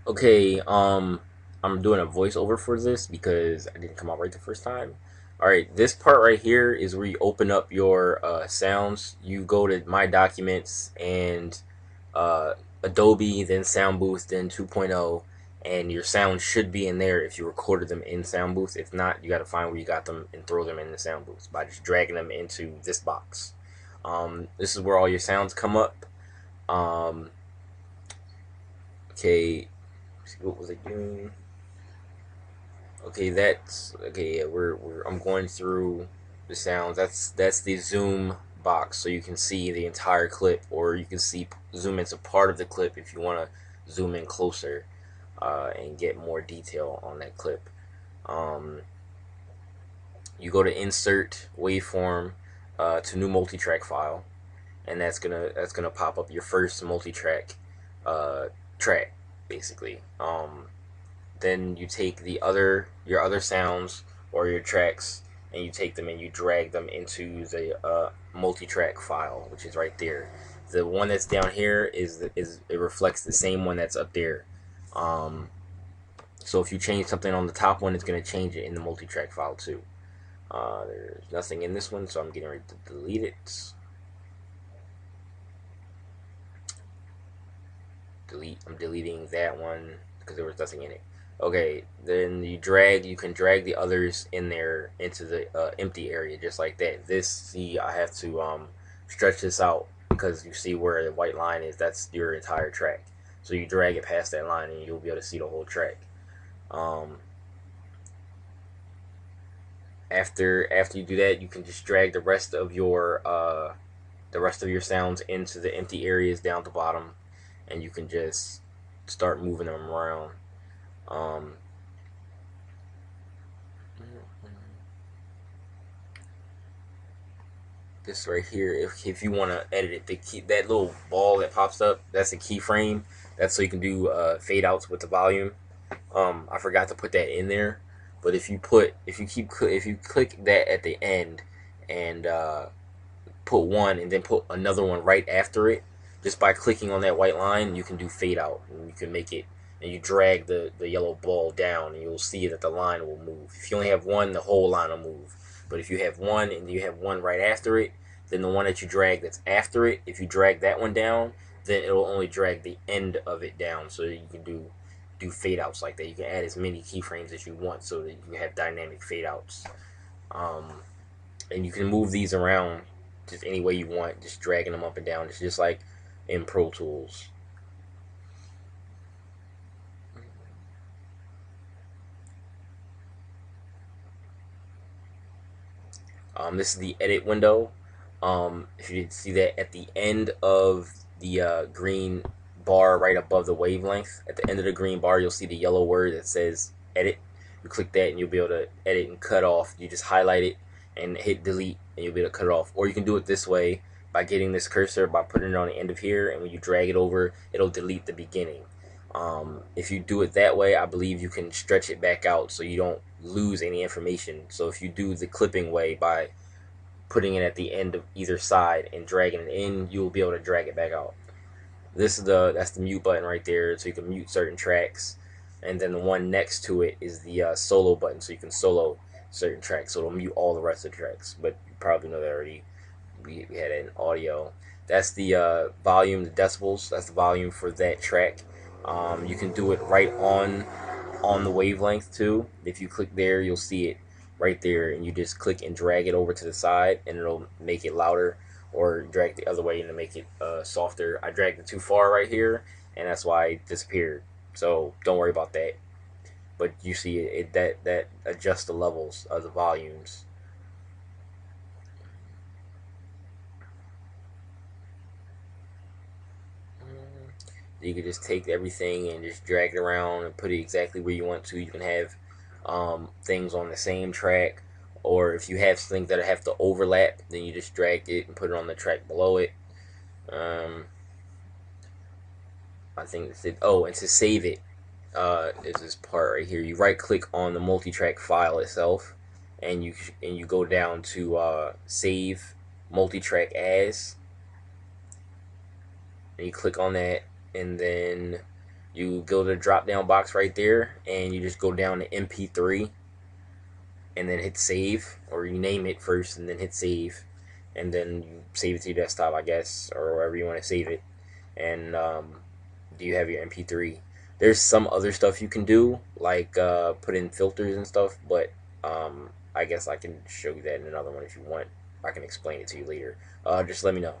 Okay, I'm doing a voiceover for this because I didn't come out right the first time. All right, this part right here is where you open up your sounds. You go to My Documents and uh, Adobe, then Sound Booth, then 2.0, and your sounds should be in there if you recorded them in Sound Booth. If not, you got to find where you got them and throw them in the Sound Booth by just dragging them into this box. This is where all your sounds come up. Um, okay, what was I doing? Okay, that's okay. Yeah, I'm going through the sounds. That's the zoom box, so you can see the entire clip, or you can see zoom into part of the clip if you want to zoom in closer and get more detail on that clip. Um, you go to Insert Waveform to New Multitrack File, and that's gonna pop up your first multitrack track, basically. Then you take your other sounds or your tracks, and you take them and you drag them into the multi-track file, which is right there. The one that's down here is it reflects the same one that's up there. Um, so if you change something on the top one, it's going to change it in the multi-track file too. There's nothing in this one, so I'm getting ready to delete it. I'm deleting that one because there was nothing in it. Okay, then you can drag the others in there into the empty area just like that. See, I have to stretch this out because you see where the white line is. That's your entire track. So you drag it past that line and you'll be able to see the whole track. Um, after you do that, you can just drag the rest of your sounds into the empty areas down the bottom, and you can just start moving them around. Um, this right here, if you want to edit it, that little ball that pops up, that's a keyframe. That's so you can do fade outs with the volume. I forgot to put that in there, but if you click that at the end and put one and then put another one right after it, just by clicking on that white line, you can do fade out, and you can make it, and you drag the yellow ball down, and you'll see that the line will move. If you only have one, the whole line will move. But if you have one and you have one right after it, then the one that you drag that's after it, if you drag that one down, then it'll only drag the end of it down, so that you can do fade outs like that. You can add as many keyframes as you want, so that you have dynamic fade outs. Um, and you can move these around just any way you want, just dragging them up and down. It's just like in Pro Tools. This is the edit window. If you didn't see that, at the end of the green bar right above the wavelength, at the end of the green bar, you'll see the yellow word that says edit. You click that and you'll be able to edit and cut off. You just highlight it and hit delete, and you'll be able to cut it off. Or you can do it this way by getting this cursor, by putting it on the end of here, and when you drag it over, it'll delete the beginning. If you do it that way, I believe you can stretch it back out so you don't lose any information. So if you do the clipping way by putting it at the end of either side and dragging it in, you'll be able to drag it back out. That's the mute button right there, so you can mute certain tracks, and then the one next to it is the solo button, so you can solo certain tracks. So it'll mute all the rest of the tracks. But you probably know that already. We had it in audio. That's the volume, the decibels. That's the volume for that track. You can do it right on the wavelength too. If you click there, you'll see it right there, and you just click and drag it over to the side, and it'll make it louder, or drag the other way and to make it softer. I dragged it too far right here, and that's why it disappeared. So don't worry about that. But you see that adjusts the levels of the volumes. You can just take everything and just drag it around and put it exactly where you want to. You can have things on the same track, or if you have things that have to overlap, then you just drag it and put it on the track below it. Um, I think it's it. Oh, and to save it, is this part right here. You right click on the multi-track file itself, and you go down to save multi-track as, and you click on that, and then You go to the drop down box right there, and you just go down to MP3, and then hit save, or you name it first, and then hit save, and then you save it to your desktop, I guess, or wherever you want to save it. And do you have your MP3? There's some other stuff you can do, like put in filters and stuff, but I guess I can show you that in another one if you want. I can explain it to you later. Just let me know.